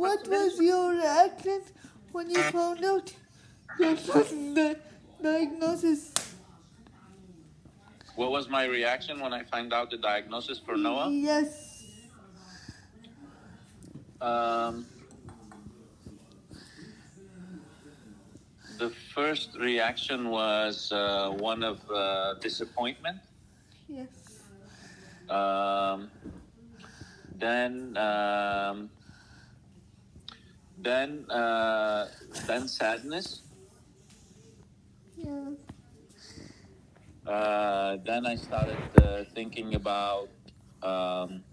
What was your reaction when you found out your son's diagnosis? What was my reaction when I found out the diagnosis for Noah? Yes. The first reaction was one of disappointment. Yes. Um, then, then, then sadness. Yeah. Then I started thinking about um,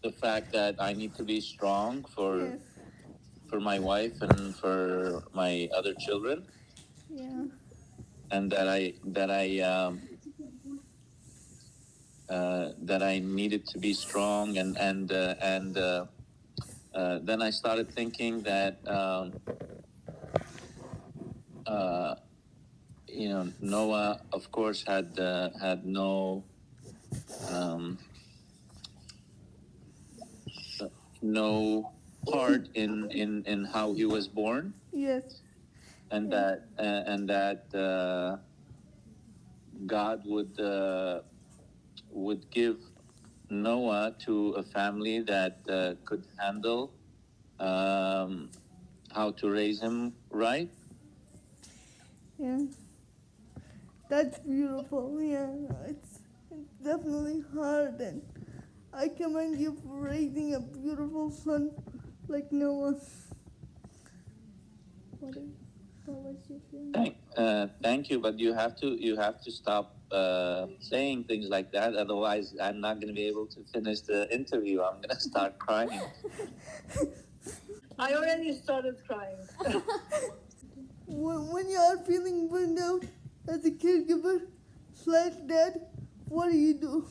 the fact that I need to be strong Yes. for my wife and for my other children, Yeah. and that I needed to be strong, and then I started thinking that uh, Noah, of course, had um, no part in how he was born, Yes. and Yeah. that God would give Noah to a family that could handle how to raise him right. Yeah. That's beautiful. Yeah. It's definitely hard, and I commend you for raising a beautiful son like Noah. What was your feeling? Thank you, but you have to stop saying things like that. Otherwise, I'm not going to be able to finish the interview. I'm going to start crying. I already started crying. When you are feeling burned out as a caregiver slash dad, what do you do?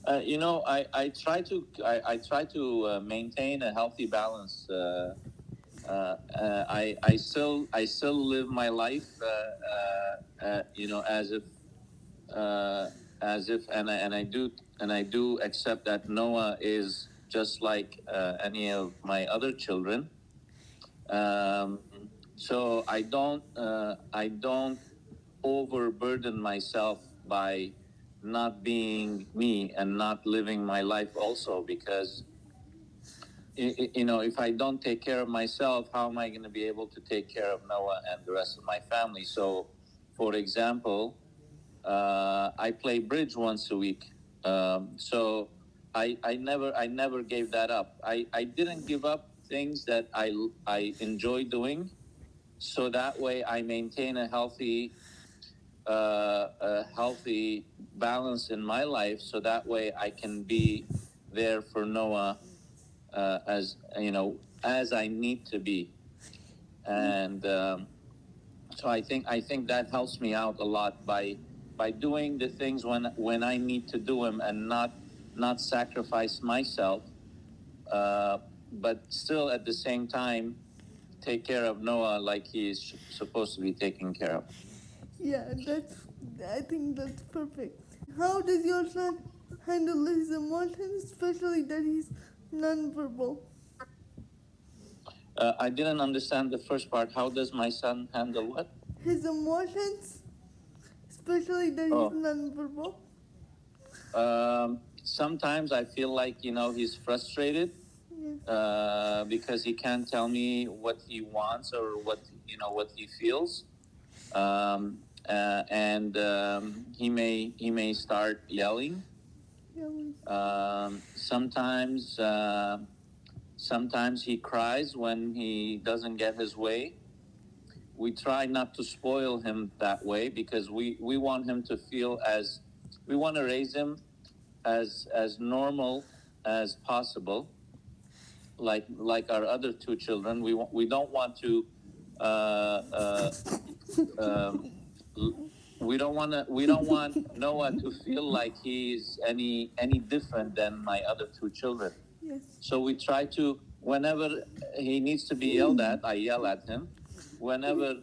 I try to maintain a healthy balance. I still live my life, as if, and I do accept that Noah is just like any of my other children. Um, so I don't overburden myself by not being me and not living my life also, because if I don't take care of myself, how am I going to be able to take care of Noah and the rest of my family? So, for example, I play bridge once a week. So I never gave that up. I didn't give up things that I enjoy doing, so that way I maintain a healthy balance in my life. So that way I can be there for Noah, as I need to be. And so I think that helps me out a lot by doing the things when I need to do them, and not sacrifice myself, uh, but still at the same time take care of Noah like he is supposed to be taken care of. Yeah, I think that's perfect. How does your son handle his emotions, especially that he's nonverbal? I didn't understand the first part. How does my son handle what? His emotions, especially that he's Oh, nonverbal. sometimes I feel like he's frustrated Yeah. because he can't tell me what he wants or what he feels, and he may start yelling. Yeah. Sometimes he cries when he doesn't get his way. We try not to spoil him that way, because we want him to feel as we want to raise him as normal as possible, like our other two children. We don't want to um, we don't want Noah to feel like he's any different than my other two children. Yes. So we try to, whenever he needs to be yelled at, I yell at him. Whenever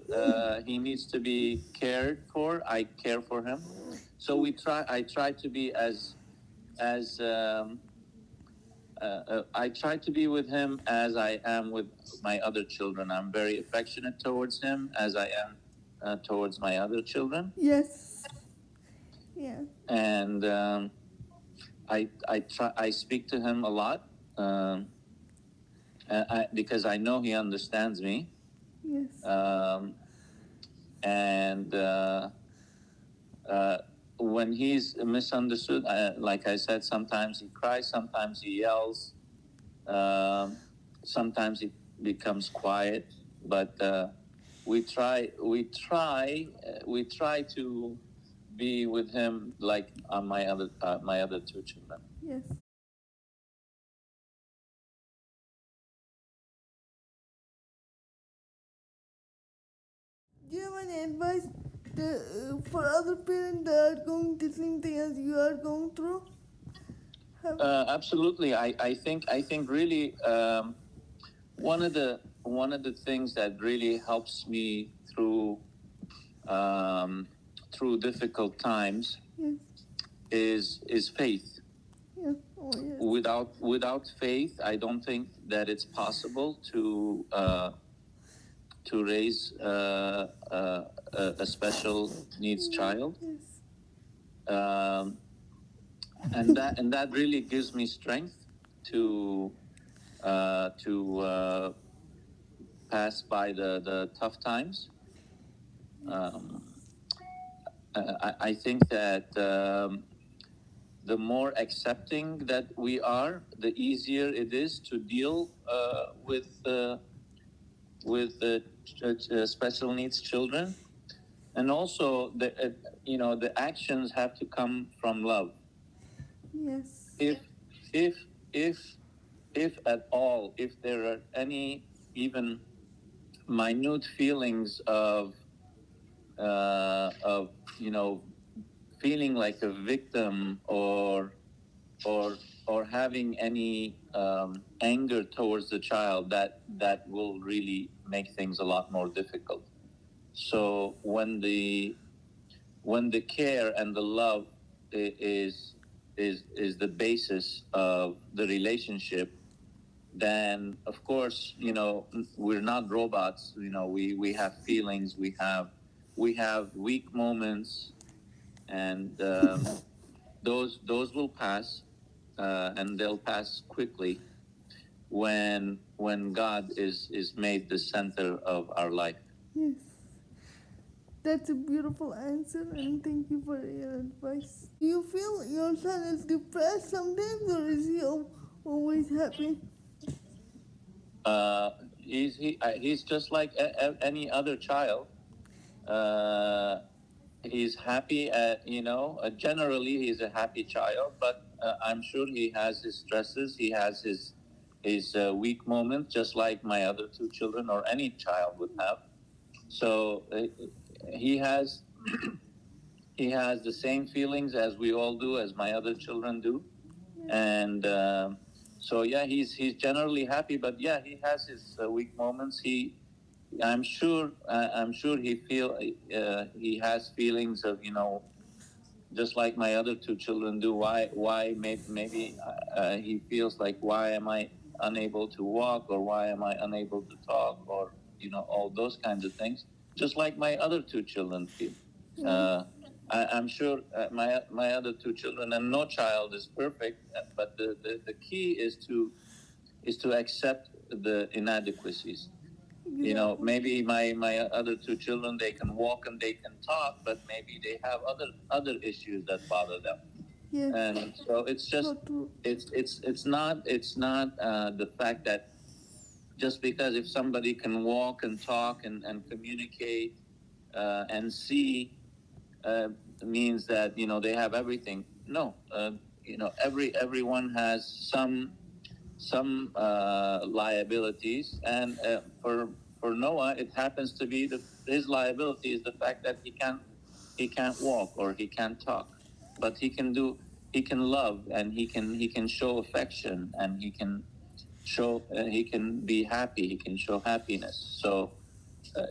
he needs to be cared for, I care for him. So I try to be as I try to be with him as I am with my other children. I'm very affectionate towards him as I am towards my other children. Yes. Yeah. And I speak to him a lot because I know he understands me. Yes. And when he's misunderstood, like I said, sometimes he cries, sometimes he yells, sometimes he becomes quiet. But we try to be with him like my other two children. Yes. Do you have any advice for other parents that are going the same thing as you are going through? Absolutely. I think really one of the things that really helps me through difficult times Yes. is faith. Yeah. Oh, yes. Without faith, I don't think that it's possible to raise a special needs child. Yes. And that really gives me strength to pass by the tough times. I think that the more accepting that we are, the easier it is to deal with special needs children. And also the actions have to come from love. Yes. If at all, if there are any even minute feelings of feeling like a victim or having any anger towards the child, that will really make things a lot more difficult. So when the care and the love is the basis of the relationship, then of course we're not robots. We have feelings, we have weak moments, and those will pass, and they'll pass quickly when God is made the center of our life. Yes. That's a beautiful answer, and thank you for your advice. Do you feel your son is depressed sometimes, or is he always happy? He's just like any other child. He's happy generally he's a happy child, but I'm sure he has his stresses. He has his weak moments, just like my other two children or any child would have. So he has he has the same feelings as we all do, as my other children do. And so yeah, he's generally happy, but yeah, he has his weak moments. I'm sure he has feelings of just like my other two children do. Why maybe he feels like, why am I unable to walk, or why am I unable to talk, or all those kinds of things, just like my other two children feel. I'm sure my other two children, and no child is perfect, but the key is to accept the inadequacies. Maybe my other two children, they can walk and they can talk, but maybe they have other issues that bother them. Yes. And so it's just So true. it's not the fact that just because if somebody can walk and talk and communicate and see means that they have everything. No, everyone has some liabilities, and for Noah, it happens to be his liability is the fact that he can't walk or he can't talk, but he can love, and he can show affection, and he can be happy, he can show happiness. So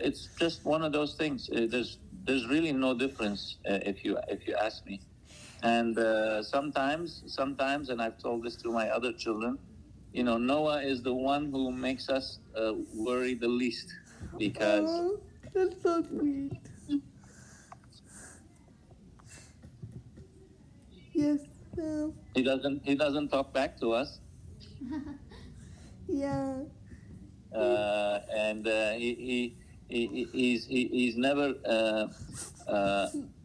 it's just one of those things. There's really no difference if you ask me. And sometimes, and I've told this to my other children, Noah is the one who makes us worry the least because Oh, that's so sweet. Yes, he doesn't talk back to us, yeah, and he's never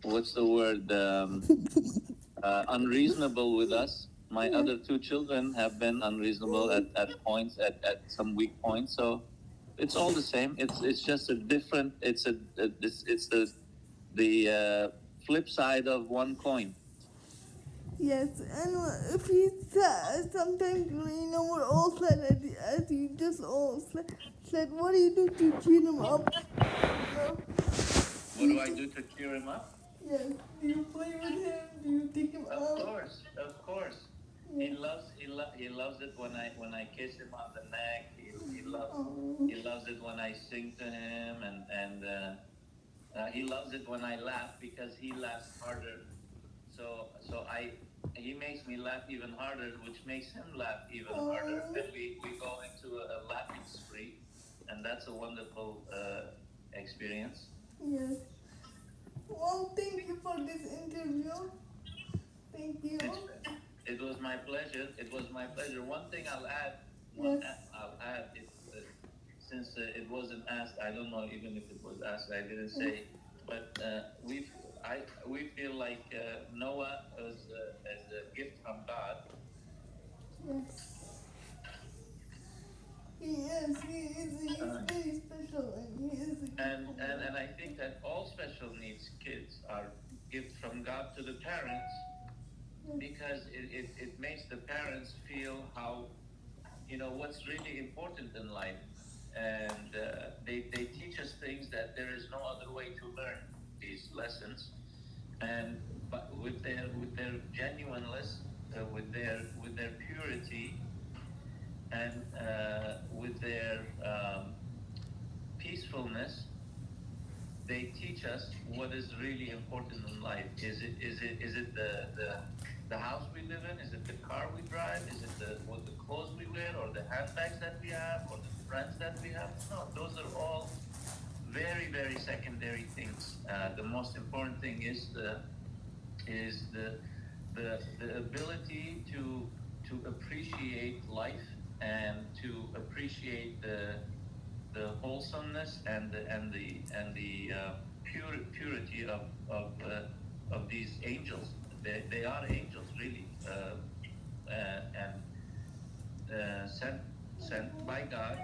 what's the word unreasonable with us. My Yeah. other two children have been unreasonable at points, at some weak points. So it's all the same. It's just a different. It's the flip side of one coin. yes, and if he's sad, sometimes we're all sad as you just all said. What do you do to cheer him up? What do I do to cheer him up? Yes. Do you play with him? Do you take him Of out? course. Yeah. He loves it when I kiss him on the neck. Oh. He loves it when I sing to him, and he loves it when I laugh because he laughs harder. So he makes me laugh even harder, which makes him laugh even harder. And we go into a laughing spree, and that's a wonderful experience. Yes. Well, thank you for this interview. Thank you. It was my pleasure. One thing I'll add. Yes. I'll add. Since it wasn't asked, I don't know even if it was asked. I didn't say, but we feel like Noah is a gift from God. Yes. He is. He's very special, and he is. And I think that all special needs kids are gifts from God to the parents, because it makes the parents feel how what's really important in life, and they teach us things that there is no other way to learn these lessons, and but with their genuineness, with their purity, and with their peacefulness, they teach us what is really important in life. Is it the house we live in? Is it the car we drive? Is it the clothes we wear, or the handbags that we have, or the friends that we have? No, those are all very, very secondary things. The most important thing is the ability to appreciate life, and to appreciate the wholesomeness and the purity of these angels. They are angels, really, and sent by God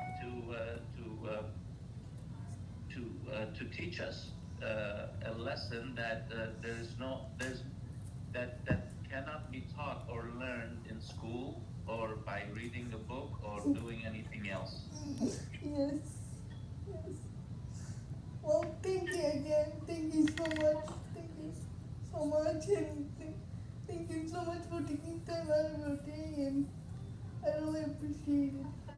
to teach us a lesson that that cannot be taught or learned in school, or by reading a book, or doing anything else. Yes. Yes. Well, thank you again. Thank you so much. Thank you so much, and thank you so much for taking time out of your day, and I really appreciate it.